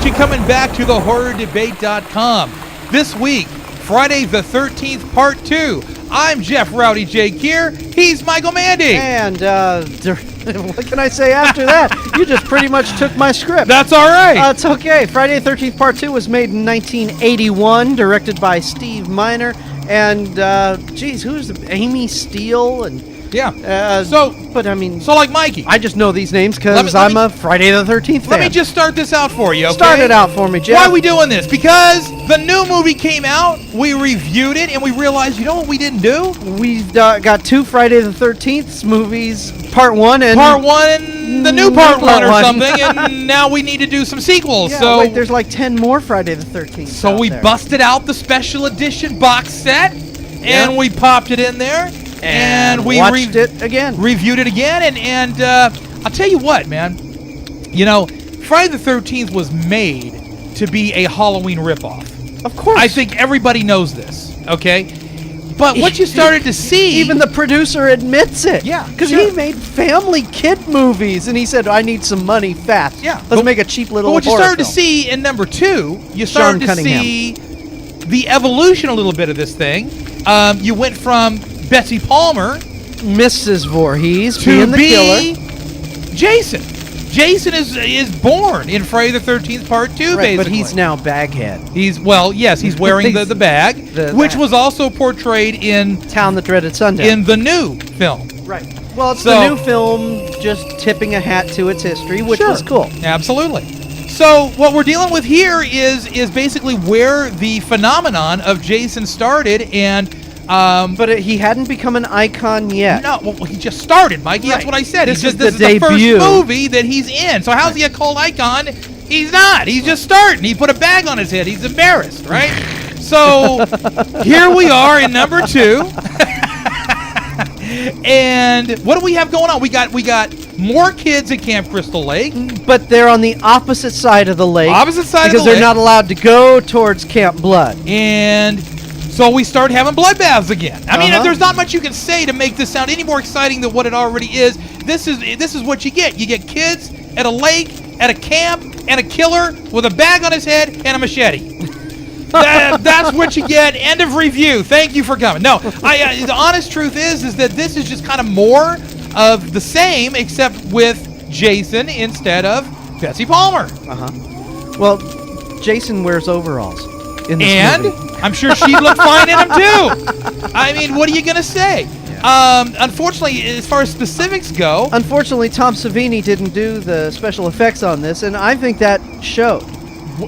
appreciate you coming back to thehorrordebate.com. This week, Friday the 13th, Part 2. I'm Jeff Rowdy J. Kier. He's Michael Mandy. And what can I say after that? You just pretty much took my script. That's all right. It's okay. Friday the 13th, Part 2 was made in 1981, directed by Steve Miner. And, who's Amy Steele? And yeah. So like Mikey. I just know these names because I'm a Friday the 13th fan. Let me just start this out for you, okay? Start it out for me, Jeff. Why are we doing this? Because the new movie came out, we reviewed it, and we realized, you know what we didn't do? We've got two Friday the 13th movies, Part 1 and... Part 1 and the new Part 1 or 1. something, and now we need to do some sequels. Yeah, so wait, there's like 10 more Friday the 13th. So we busted out the special edition box set, and we popped it in there. And we watched it again. Reviewed it again, and I'll tell you what, man. You know, Friday the 13th was made to be a Halloween ripoff. Of course. I think everybody knows this, okay? But what you started to see... Even the producer admits it. Yeah, because sure. he made family kid movies, and he said, I need some money fast. Yeah. Let's make a cheap little But what you started to film. see in number 2, you started to see the evolution a little bit of this thing. You went from Betsy Palmer, Mrs. Voorhees, to being the killer. Jason. Jason is born in Friday the 13th Part 2, basically. But he's now Baghead. He's wearing the bag, which was also portrayed in Town That Dreaded Sundown. In the new film. Right. Well, it's the new film just tipping a hat to its history, which was cool. Absolutely. So what we're dealing with here is basically where the phenomenon of Jason started, and but he hadn't become an icon yet. No, well, he just started, Mikey. That's what I said. This is the first movie that he's in. So how's he a cult icon? He's not. He's just starting. He put a bag on his head. He's embarrassed, right? So here we are in number 2. And what do we have going on? We got more kids at Camp Crystal Lake, but they're on the opposite side of the lake. Because they're not allowed to go towards Camp Blood. And so we start having bloodbaths again. I mean, there's not much you can say to make this sound any more exciting than what it already is. This is what you get. You get kids at a lake, at a camp, and a killer with a bag on his head and a machete. That's what you get. End of review. Thank you for coming. No, the honest truth is that this is just kind of more of the same, except with Jason instead of Betsy Palmer. Well, Jason wears overalls in this movie. I'm sure she'd look fine in them too. I mean, what are you gonna say? Unfortunately, as far as specifics go, Tom Savini didn't do the special effects on this, and I think that showed.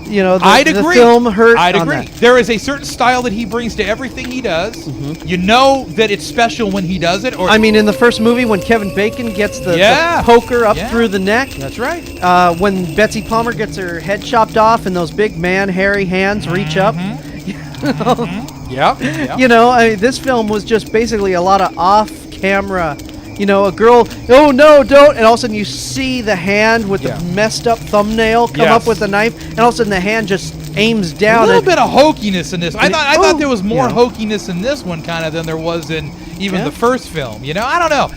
You know, I'd agree. The film hurt. I'd agree. On that. There is a certain style that he brings to everything he does. You know that it's special when he does it. Or I mean, in the first movie, when Kevin Bacon gets the poker up through the neck. That's right. When Betsy Palmer gets her head chopped off and those big hairy hands reach up. You know, I mean, this film was just basically a lot of off-camera. You know, a girl, oh no, don't, and all of a sudden you see the hand with the messed up thumbnail come up with a knife, and all of a sudden the hand just aims down. A little bit of hokiness in this. I thought there was more hokiness in this one kind of than there was in even the first film. You know, I don't know.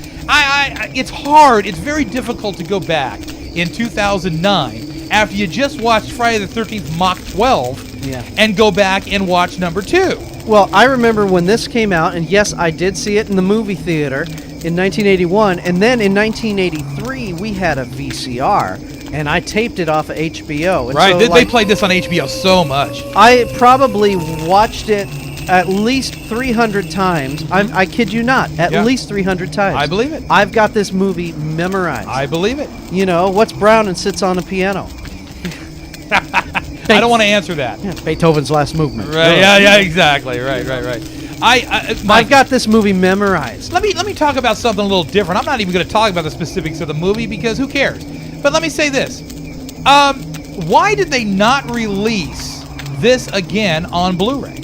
It's hard. It's very difficult to go back in 2009 after you just watched Friday the 13th Mach 12 and go back and watch number 2. Well, I remember when this came out, and yes, I did see it in the movie theater in 1981, and then in 1983 we had a VCR, and I taped it off of HBO. And right, so, they played this on HBO so much. I probably watched it at least 300 times. I kid you not, at least 300 times. I believe it. I've got this movie memorized. I believe it. You know, what's brown and sits on a piano? I don't want to answer that. Yeah, Beethoven's Last Movement. Right. Yeah. Exactly. Right. I've got this movie memorized. Let me talk about something a little different. I'm not even going to talk about the specifics of the movie because who cares? But let me say this: why did they not release this again on Blu-ray?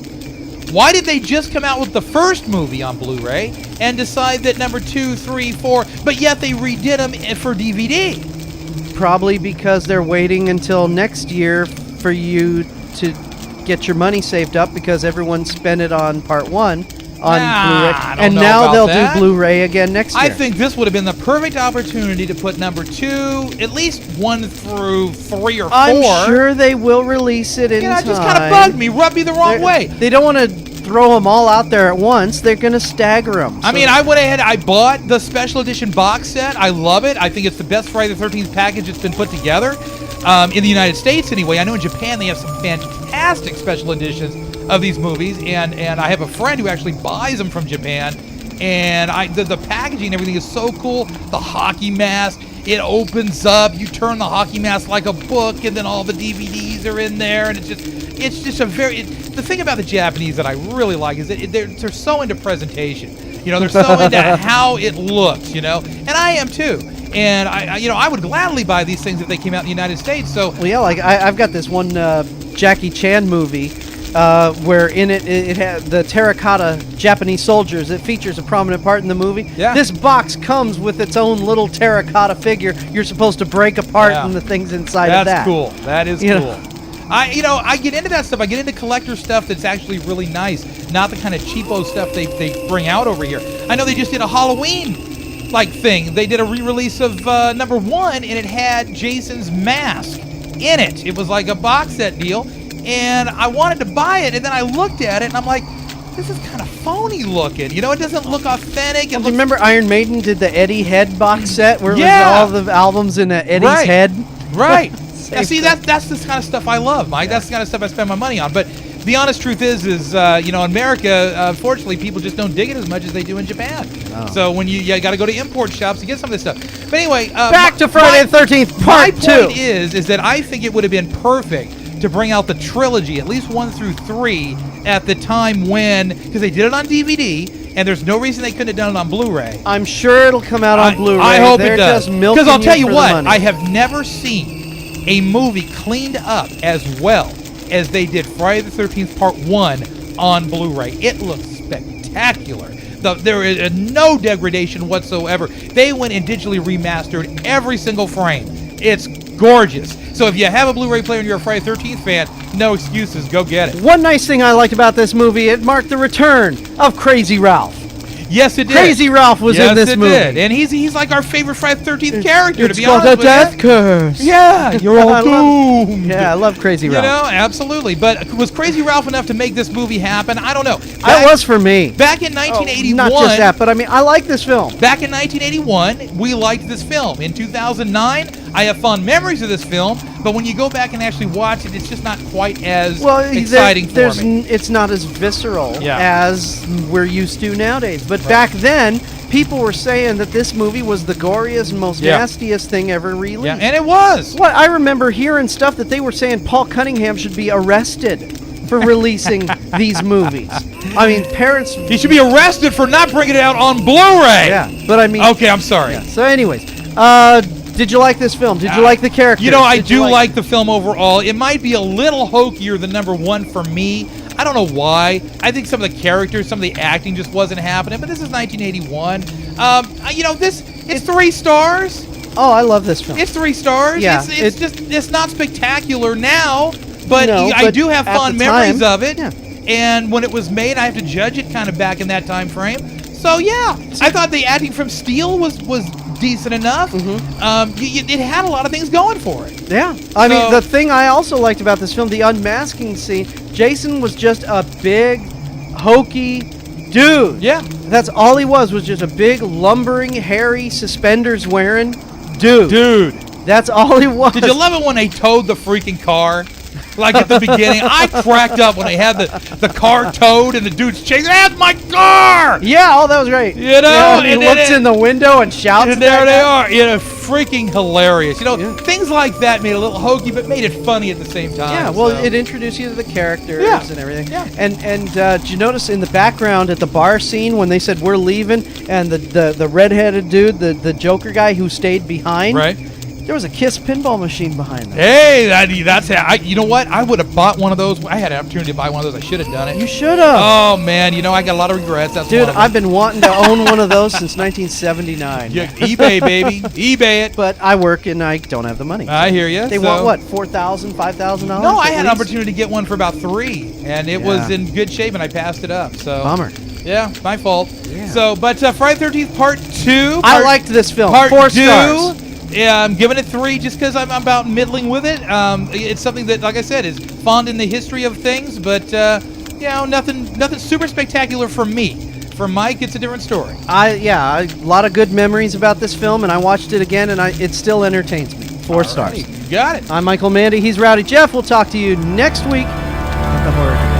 Why did they just come out with the first movie on Blu-ray and decide that number 2, 3, 4, but yet they redid them for DVD? Probably because they're waiting until next year for you to get your money saved up because everyone spent it on part 1 on Blu-ray, I don't and know now about they'll that. do Blu-ray again next year. I think this would have been the perfect opportunity to put number 2, at least 1 through 3 or 4. I'm sure they will release it in time. It just kind of bugged me, rubbed me the wrong way. They don't want to throw them all out there at once. They're going to stagger them. I mean, I went ahead, I bought the special edition box set. I love it. I think it's the best Friday the 13th package that's been put together in the United States anyway. I know in Japan they have some fantastic special editions of these movies, and I have a friend who actually buys them from Japan, and the packaging and everything is so cool. The hockey mask, it opens up, you turn the hockey mask like a book, and then all the DVDs are in there, and it's just a very... the thing about the Japanese that I really like is that they're so into presentation. They're so into how it looks, and I am too. And I would gladly buy these things if they came out in the United States. So well, yeah, like I've got this one Jackie Chan movie where in it had the terracotta Japanese soldiers. It features a prominent part in the movie. Yeah. This box comes with its own little terracotta figure. You're supposed to break apart and the things inside of that. That's cool. That is You cool. know. I get into that stuff. I get into collector stuff that's actually really nice, not the kind of cheapo stuff they bring out over here. I know they just did a Halloween thing. They did a re-release of number 1, and it had Jason's mask in it. It was like a box set deal, and I wanted to buy it, and then I looked at it, and I'm like, this is kind of phony looking. It doesn't look authentic. Do you remember Iron Maiden did the Eddie Head box set where it was all the albums in Eddie's head? Right. Now, see, that's the kind of stuff I love, Mike. That's the kind of stuff I spend my money on. But the honest truth is in America, unfortunately, people just don't dig it as much as they do in Japan. Oh. So when you got to go to import shops to get some of this stuff. But anyway, back to Friday the 13th Part 2. My point is that I think it would have been perfect to bring out the trilogy, at least 1 through 3, at the time when, because they did it on DVD, and there's no reason they couldn't have done it on Blu-ray. I'm sure it'll come out on Blu-ray. I hope They're it does. Because I'll tell you what, I have never seen a movie cleaned up as well as they did Friday the 13th Part 1 on Blu-ray. It looks spectacular. There is no degradation whatsoever. They went and digitally remastered every single frame. It's gorgeous. So if you have a Blu-ray player and you're a Friday the 13th fan, no excuses. Go get it. One nice thing I liked about this movie, it marked the return of Crazy Ralph. Yes, it did. Crazy Ralph was in this movie. Yes, it did. And he's like our favorite Friday the 13th character, to be called honest a with death you. curse. Yeah, you're all doomed. I love Crazy Ralph. Absolutely. But was Crazy Ralph enough to make this movie happen? I don't know. It was for me. Back in 1981. Not just that, but I mean, I like this film. Back in 1981, we liked this film. In 2009, I have fond memories of this film, but when you go back and actually watch it, it's just not quite as exciting for me. It's not as visceral Yeah. as we're used to nowadays. But back then, people were saying that this movie was the goriest and most nastiest thing ever released. Yeah, and it was. What I remember hearing stuff that they were saying Paul Cunningham should be arrested for releasing these movies. I mean, parents... He should be arrested for not bringing it out on Blu-ray. Yeah, but I mean... Okay, I'm sorry. Yeah. So anyways, did you like this film? Did you like the characters? I do like the film overall. It might be a little hokier than number 1 for me. I don't know why. I think some of the characters, some of the acting just wasn't happening, but this is 1981. It's 3 stars. Oh, I love this film. It's 3 stars. Yeah, it's not spectacular now, but I but do have at fond the memories time, of it. yeah. And when it was made, I have to judge it kind of back in that time frame. So yeah, I thought the acting from Steel was decent enough. Mm-hmm. It had a lot of things going for it. Yeah. I mean, the thing I also liked about this film, the unmasking scene, Jason was just a big, hokey dude. Yeah. That's all he was just a big, lumbering, hairy, suspenders-wearing dude. Dude. That's all he was. Did you love it when they towed the freaking car? Like at the beginning, I cracked up when they had the car towed and the dude's chasing. That's my car! Yeah, that was great. And he looks in the window and shouts. And there they are. Freaking hilarious. Things like that made it a little hokey, but made it funny at the same time. Yeah, well, it introduced you to the characters and everything. Yeah. And did you notice in the background at the bar scene when they said we're leaving, and the redheaded dude, the Joker guy who stayed behind, right? There was a Kiss pinball machine behind them. Hey, that's you know what? I would have bought one of those. I had an opportunity to buy one of those. I should have done it. You should have. Oh man, I got a lot of regrets. That's dude. I've been wanting to own one of those since 1979. Yeah, eBay, baby, eBay it. But I work and I don't have the money. I hear you. They want what, $4,000, $5,000? No, I had an opportunity to get one for about $3,000, and it was in good shape, and I passed it up. So bummer. Yeah, my fault. Yeah. So, but Friday the 13th Part 2. I liked this film. Part 4 2. stars. Yeah, I'm giving it 3 just because I'm about middling with it. It's something that, like I said, is fond in the history of things, but nothing super spectacular for me. For Mike, it's a different story. A lot of good memories about this film, and I watched it again, and it still entertains me. 4 stars. Alrighty, got it. I'm Michael Mandy. He's Rowdy Jeff. We'll talk to you next week at the Horror.